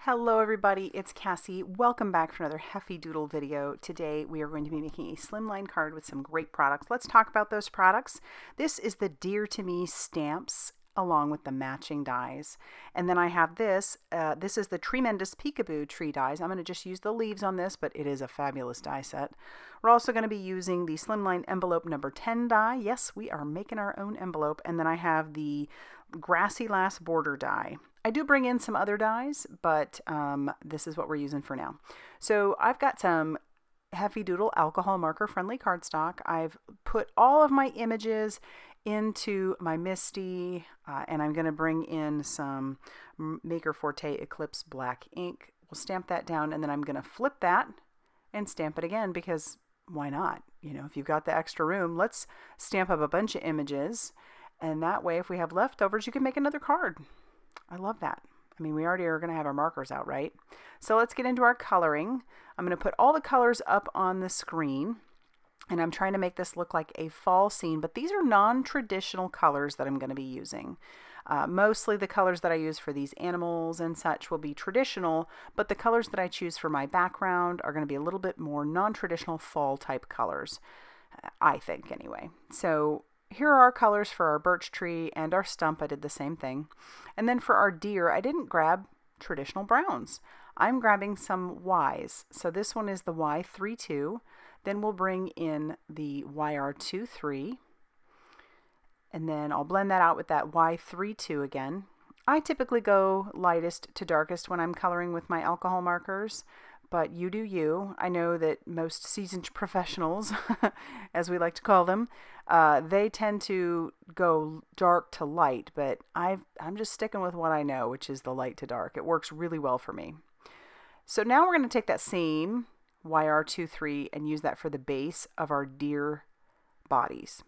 Hello everybody, it's Cassie. Welcome back for another Heffy Doodle video. Today we are going to be making a slimline card with some great products. Let's talk about those products. This is the Dear to Me stamps along with the matching dies. And then I have this. This is the Tree-mendous Peekaboo tree dies. I'm going to just use the leaves on this, but it is a fabulous die set. We're also going to be using the Slimline envelope number 10 die. Yes, we are making our own envelope. And then I have the Grassy last border die. I do bring in some other dies, but this is what we're using for now. So I've got some Heffy Doodle alcohol marker friendly cardstock. I've put all of my images into my Misty, and I'm going to bring in some Maker Forte Eclipse black ink. We'll stamp that down, and then I'm going to flip that and stamp it again because why not? You know, if you've got the extra room, let's stamp up a bunch of images, and that way if we have leftovers, you can make another card. I love that. I mean, we already are going to have our markers out, right? So let's get into our coloring. I'm going to put all the colors up on the screen, and I'm trying to make this look like a fall scene, but these are non-traditional colors that I'm going to be using. Mostly the colors that I use for these animals and such will be traditional, but the colors that I choose for my background are going to be a little bit more non-traditional fall type colors, I think anyway. So here are our colors for our birch tree and our stump. I did the same thing. And then for our deer, I didn't grab traditional browns. I'm grabbing some Ys. So this one is the Y32. Then we'll bring in the YR23. And then I'll blend that out with that Y32 again. I typically go lightest to darkest when I'm coloring with my alcohol markers, but you do you. I know that most seasoned professionals, as we like to call them, they tend to go dark to light, but I'm just sticking with what I know, which is the light to dark. It works really well for me. So now we're going to take that same YR23 and use that for the base of our deer bodies.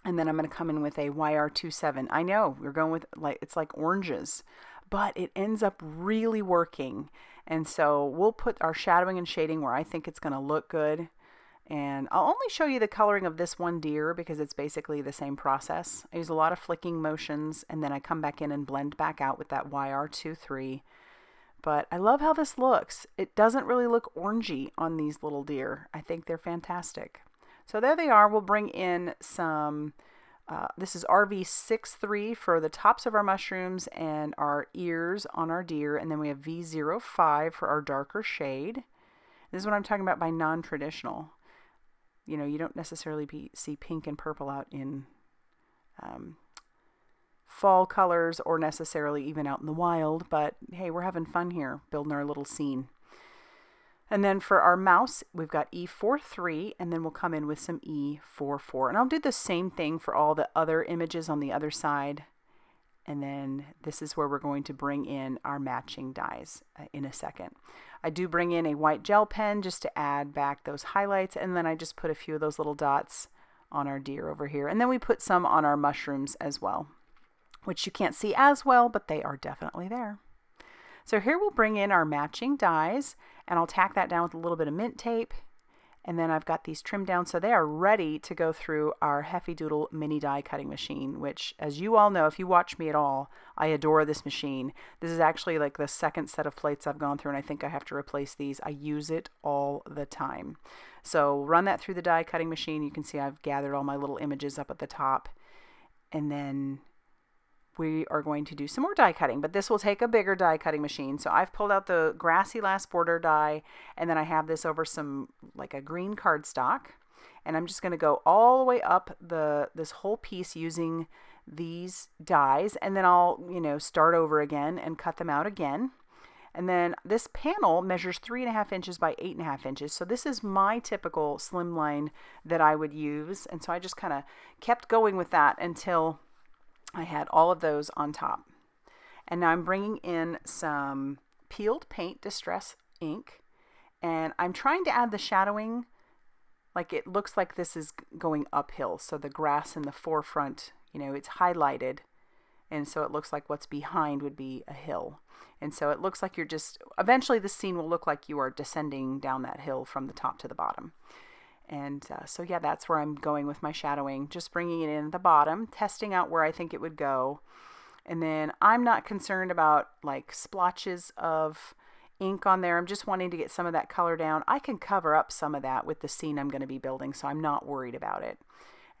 And then I'm going to come in with a YR27. I know we're going with it's like oranges, but it ends up really working. And so we'll put our shadowing and shading where I think it's going to look good. And I'll only show you the coloring of this one deer because it's basically the same process. I use a lot of flicking motions, and then I come back in and blend back out with that YR23. But I love how this looks. It doesn't really look orangey on these little deer. I think they're fantastic. So there they are. We'll bring in some, this is RV63 for the tops of our mushrooms and our ears on our deer. And then we have V05 for our darker shade. This is what I'm talking about by non-traditional. You know, you don't necessarily see pink and purple out in fall colors or necessarily even out in the wild. But hey, we're having fun here, building our little scene. And then for our mouse, we've got E43, and then we'll come in with some E44. And I'll do the same thing for all the other images on the other side. And then this is where we're going to bring in our matching dies in a second. I do bring in a white gel pen just to add back those highlights, and then I just put a few of those little dots on our deer over here. And then we put some on our mushrooms as well, which you can't see as well, but they are definitely there. So here we'll bring in our matching dies, and I'll tack that down with a little bit of mint tape. And then I've got these trimmed down so they are ready to go through our Heffy Doodle mini die cutting machine, which, as you all know, if you watch me at all, I adore this machine. This is actually like the second set of plates I've gone through, and I think I have to replace these. I use it all the time. So run that through the die cutting machine. You can see I've gathered all my little images up at the top. And then we are going to do some more die cutting, but this will take a bigger die cutting machine. So I've pulled out the Grassy last border die, and then I have this over some like a green cardstock, and I'm just going to go all the way up this whole piece using these dies, and then I'll start over again and cut them out again. And then this panel measures 3.5 inches by 8.5 inches. So this is my typical slimline that I would use, and so I just kind of kept going with that until I had all of those on top. And now I'm bringing in some peeled paint distress ink, and I'm trying to add the shadowing like it looks like this is going uphill. So the grass in the forefront, it's highlighted, and so it looks like what's behind would be a hill. And so it looks like eventually the scene will look like you are descending down that hill from the top to the bottom. And so yeah, that's where I'm going with my shadowing, just bringing it in at the bottom, testing out where I think it would go. And then I'm not concerned about like splotches of ink on there. I'm just wanting to get some of that color down. I can cover up some of that with the scene I'm going to be building, so I'm not worried about it.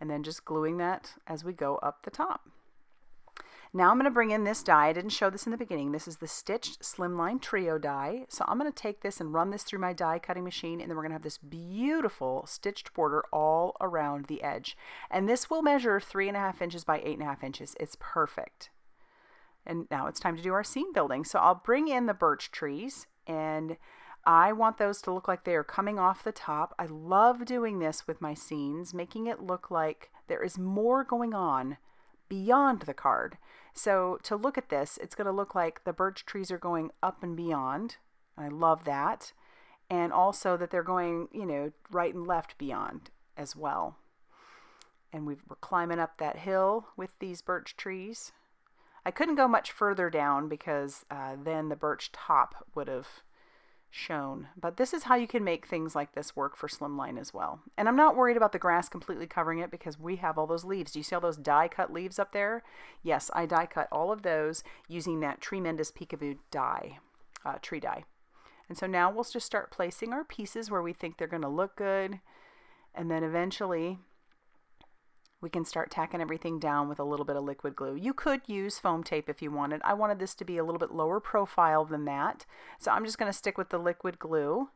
And then just gluing that as we go up the top. Now I'm going to bring in this die. I didn't show this in the beginning. This is the Stitched Slimline Trio die. So I'm going to take this and run this through my die cutting machine, and then we're going to have this beautiful stitched border all around the edge. And this will measure 3.5 inches by 8.5 inches. It's perfect. And now it's time to do our scene building. So I'll bring in the birch trees, and I want those to look like they are coming off the top. I love doing this with my scenes, making it look like there is more going on beyond the card. So to look at this, it's going to look like the birch trees are going up and beyond. I love that. And also that they're going, you know, right and left beyond as well. And we're climbing up that hill with these birch trees. I couldn't go much further down because then the birch top would have shown. But this is how you can make things like this work for Slimline as well. And I'm not worried about the grass completely covering it because we have all those leaves. Do you see all those die cut leaves up there? Yes, I die cut all of those using that Tree-mendous Peekaboo die, tree die. And so now we'll just start placing our pieces where we think they're going to look good. And then eventually we can start tacking everything down with a little bit of liquid glue. You could use foam tape if you wanted. I wanted this to be a little bit lower profile than that. So I'm just going to stick with the liquid glue.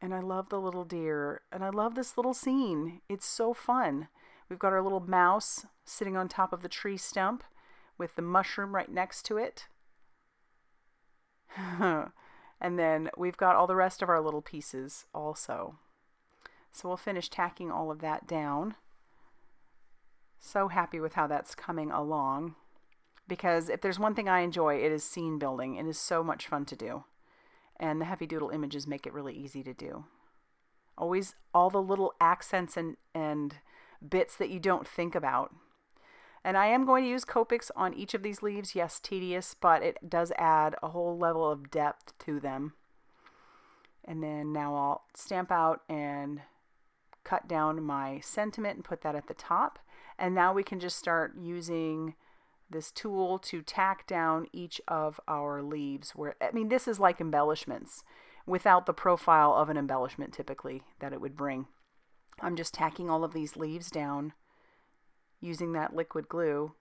And I love the little deer. And I love this little scene. It's so fun. We've got our little mouse sitting on top of the tree stump with the mushroom right next to it. And then we've got all the rest of our little pieces also. So we'll finish tacking all of that down. So happy with how that's coming along, because if there's one thing I enjoy, it is scene building. It is so much fun to do, and the Heffy Doodle images make it really easy to do. Always all the little accents and bits that you don't think about. And I am going to use Copics on each of these leaves. Yes, tedious, but it does add a whole level of depth to them. And then now I'll stamp out and cut down my sentiment and put that at the top. And now we can just start using this tool to tack down each of our leaves. I mean, this is like embellishments without the profile of an embellishment typically that it would bring. I'm just tacking all of these leaves down using that liquid glue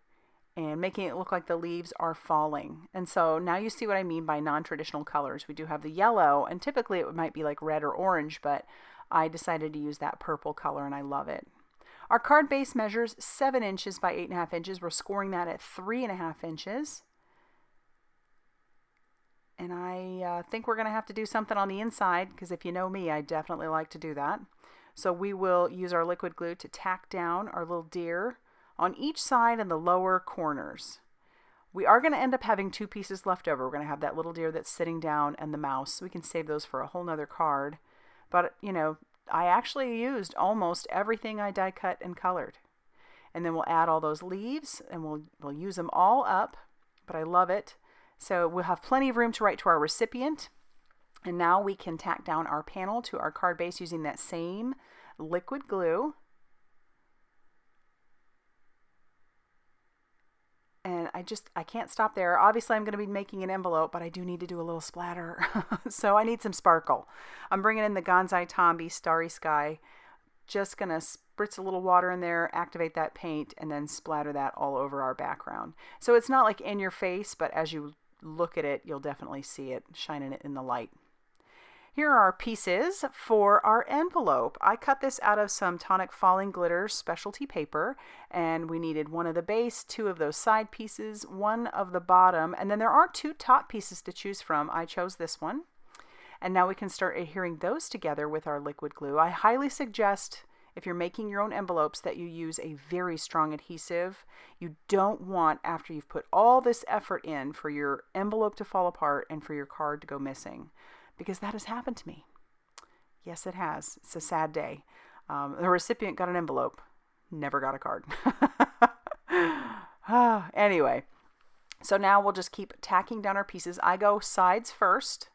and making it look like the leaves are falling. And so now you see what I mean by non-traditional colors. We do have the yellow, and typically it might be like red or orange, but I decided to use that purple color and I love it. Our card base measures 7 inches by 8.5 inches. We're scoring that at 3.5 inches. And I think we're going to have to do something on the inside, because if you know me, I definitely like to do that. So we will use our liquid glue to tack down our little deer on each side and the lower corners. We are going to end up having 2 pieces left over. We're going to have that little deer that's sitting down and the mouse. We can save those for a whole nother card. But, you know, I actually used almost everything I die cut and colored. And then we'll add all those leaves and we'll use them all up, but I love it. So we'll have plenty of room to write to our recipient. And now we can tack down our panel to our card base using that same liquid glue. And I can't stop there. Obviously, I'm going to be making an envelope, but I do need to do a little splatter. So I need some sparkle. I'm bringing in the Gonzai Tombi Starry Sky. Just going to spritz a little water in there, activate that paint, and then splatter that all over our background. So it's not like in your face, but as you look at it, you'll definitely see it shining it in the light. Here are our pieces for our envelope. I cut this out of some Tonic Falling Glitter specialty paper, and we needed one of the base, 2 of those side pieces, 1 of the bottom, and then there are 2 top pieces to choose from. I chose this one. And now we can start adhering those together with our liquid glue. I highly suggest, if you're making your own envelopes, that you use a very strong adhesive. You don't want, after you've put all this effort in, for your envelope to fall apart and for your card to go missing, because that has happened to me. Yes, it has. It's a sad day. The recipient got an envelope, never got a card. Anyway, so now we'll just keep tacking down our pieces. I go sides first,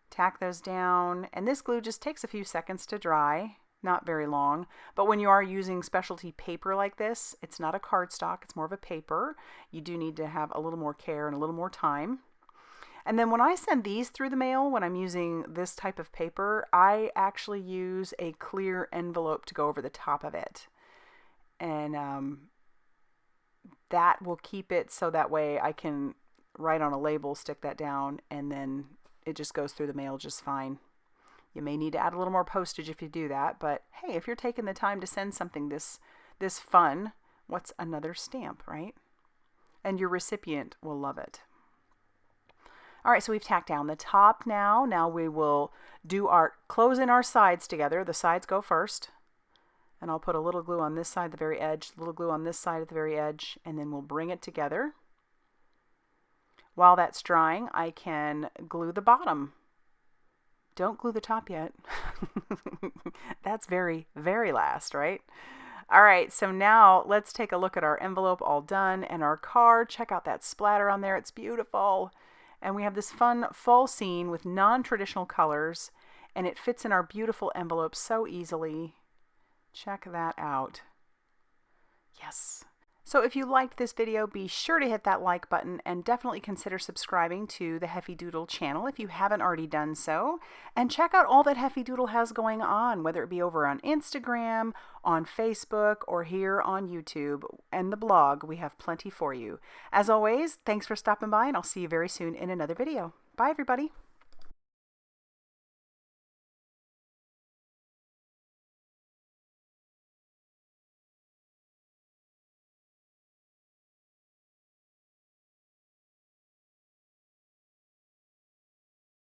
tack those down, and this glue just takes a few seconds to dry. not very long. But when you are using specialty paper like this, it's not a cardstock, it's more of a paper. You do need to have a little more care and a little more time. And then when I send these through the mail, when I'm using this type of paper, I actually use a clear envelope to go over the top of it. And that will keep it so that way I can write on a label, stick that down, and then it just goes through the mail just fine. You may need to add a little more postage if you do that, but hey, if you're taking the time to send something this fun, what's another stamp, right? And your recipient will love it. All right, so we've tacked down the top now. Now we will do close in our sides together. The sides go first. And I'll put a little glue on this side, the very edge, a little glue on this side at the very edge, and then we'll bring it together. While that's drying, I can glue the bottom. Don't glue the top yet. That's very, very last, right? All right, so now let's take a look at our envelope all done and our card. Check out that splatter on there. It's beautiful. And we have this fun fall scene with non-traditional colors, and it fits in our beautiful envelope so easily. Check that out. Yes. So if you liked this video, be sure to hit that like button and definitely consider subscribing to the Heffy Doodle channel if you haven't already done so. And check out all that Heffy Doodle has going on, whether it be over on Instagram, on Facebook, or here on YouTube and the blog. We have plenty for you. As always, thanks for stopping by, and I'll see you very soon in another video. Bye, everybody.